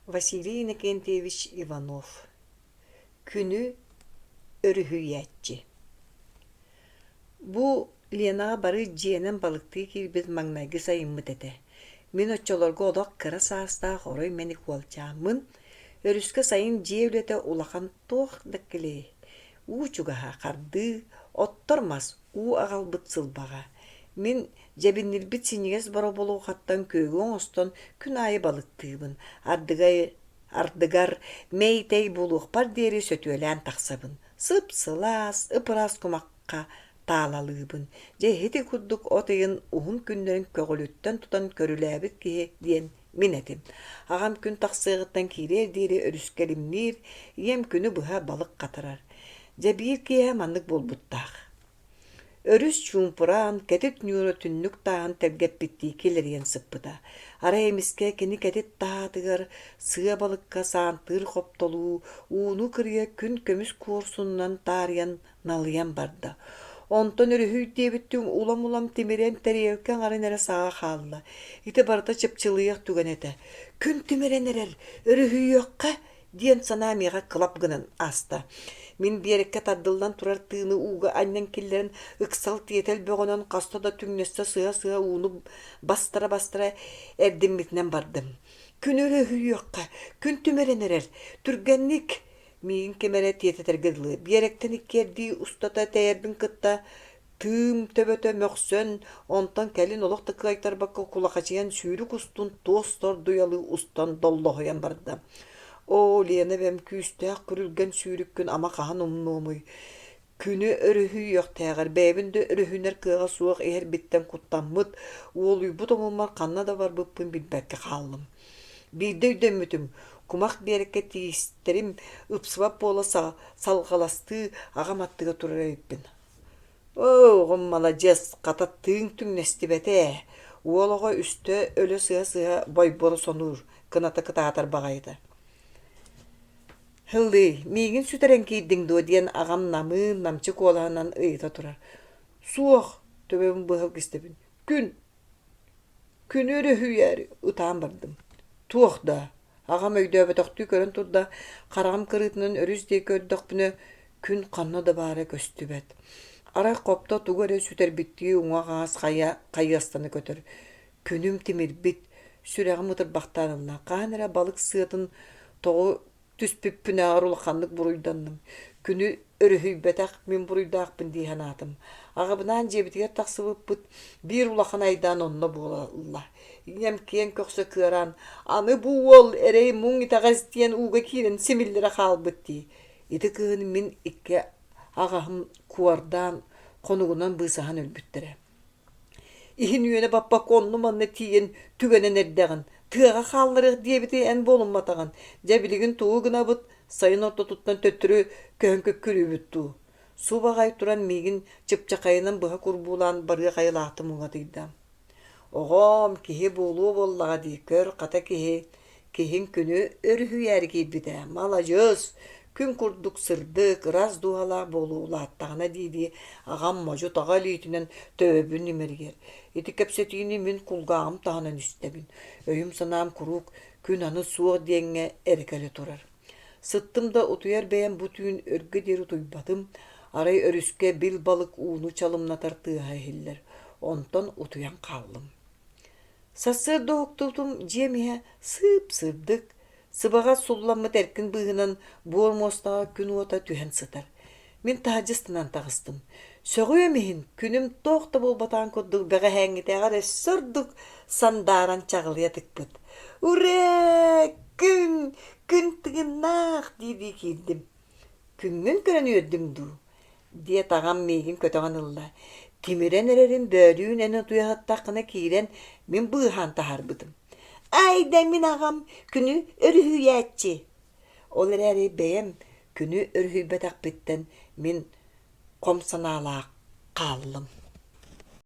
Василий Иннокентьеаич Иванов. Күнү, өрүһүйээччи. Бу Ленаға бары жиенен балыкты кирбет маңнайгы сайыммыт эте. Мен отчолорго одок кыра саастаа хорой мени куалчаамын, өрүскө сайын жиевлете улахан тоох даккеле. Учугаха карды, оттормас у агалбыт сылбага. Мен жабиннилбит синегес бара болуу хаттан көөгөн остон күн айы балыктыыбын. Ардыгар мейтей булуқпар дери сөтүөлән тақсабын. Сып-сылас, ыпырас кумаққа таалалыыбын. Жехети куддук отыйын ухун күннерин көгөлүттен тутан көрүләбит кие диен минетим. Агам күн тақсыгыттан кирер дери өрүскелимнир, ием күнү быха балык катырар. Жабир кие маннык болбуттақ. Өрүс чумпуран, кетит нюро түннүк таан тергеп битти келерен сыппыта. Ара эмиске кени кетит таатыгар, сыя балыкка саантыр хоптолуу, ууну кырыя күн көмүс куорсуннан таарыян налыян барда. Онтон өрүһүй дебиттің улам-улам тимирен тәрейөккен арын әрі саға қалла. Ити барда чыпчылыяк түгенете. Күн тимирен әрер, өрүһүй өкка, диен сана меға кылап гынан аста. Мен берекке таддылдан турар тыыны уға аннен келлерін ыксал тиетел бөғынан қаста да түңнесті сыға уыны бастыра әрдіммітінен бардым. Күн өрүһүй өкка, күн тимирен әрер, түргенник, миин кемере тиететергедылы. Беректен иккерди устата тәйербін кытта тым төбөтө мөксөн, онтан кәлин олоқты кайтар бакка кулақачыян сүйрік устун тостор дуялы устан доллохоян барды. О, Лена бәм күйістәк күрілген сүйрік күн ама қахан умнуумуй. Күні өрүһүй өқтәғар, бәйбінді өрүһүнер кыға суық әр биттен куттаммыт, ол үйбұт омылмар қанна да бар бұппын билбәкке қалым. Бейді өйдеммітім, кумақ берекке тиістерім ұпсывап бола салғаласты ағаматтыға тұрар өйіппін. Оғым малажес, қататтың түңнесті бәте, олыға үсті өлі сыға бойборы сонур, кыната кытағатар бағайды. Хылды, мейгін сүтерен кейдің доден ағам намын, намчы колағынан ұйыта тұрар. Суық, төбемін бұғыл кестебін. Күн өрүһүй әрі, ұтаан бардым. Туық да, ағам өйді өбетоқты көрін тұрда, қарағым кырытынан өрүздей көрдіқ бұны күн қанна да бары көсті бәд. Ара қопта туғары сүтер бітті ұңа қағас қайастаны көтір. Күнім темір бит, сүрәғім ұтыр бақтанымна. Қаныра балық сыйтын тоғы түспіппіне арулыққандық бұруйданным. Күні өрүһүй бәтәқ мен бұруйдақпын дейін атым. Ағабынан жебітігер тақсыбып бұт, бір улақан айдан онына болалла. Инем кен көксі кыран, аны бұл ол әрей мұң итағаз дейін уға кейінен семілдері қал бұтти. Еті күйін мен ikке ағағым куардан қонуғынан бұсаған өлбіттірі. Ихин үйені баппа конны манны тиен түгенен әрдіғін. Тыға қаллырық дебіті ән болынматаған. Жәбілігін туы гына бұт, сайын орта тұттан төттірі көнкі күрі бүтту. Су бағай тұран мейгін чыпчақайынан бұға күрбулан барға қайылақты мұға дүйді. Оғам, кеге болу боллаға дей, көр қата кеген күні өрүһүй әрі кейбіді. Мала жөз, күн күрдік сырдық, раз дуала болу латтағына дейді, ағам мажу таға лейтінен төбін емергер. Еті кәпсетіні мен құлғағым тағынан үстебін. Өйім санам күрік, күн аны суық дейінге әркелі тұрар. Сыттым да ұтуяр бәйін бұтүйін өргі дері тұйбадым, арай өріске бил балық уыны чалымнатар тыға хеллер. Онтан ұтуян қалым. Сасырды оқтылдым жемеге сып-сырдық, сыбаға сұлламы тәркін бұғынан бормостаға күн ота түйен сытар. Мен тағжыстынан тағыстым. Сөғі өмейін күнім тоқты бұл батан көдді бәға әңгітеғар сұрдық сандаран чағылия тікпіт. Уре! Күн тігіннақ дейді келдім. Күннің көрін өддің ду. Де тағам мейгін көтіған ұлла. Тимирен әрерін бөріуін әні тұяғаттақына кейрен мен бұған тағар бұдым. Айда мен ағам күні өрүһүйээччи. Олар әрі бәйім күні өрүһүй бәтақ біттен мен қомсаналақ қалым.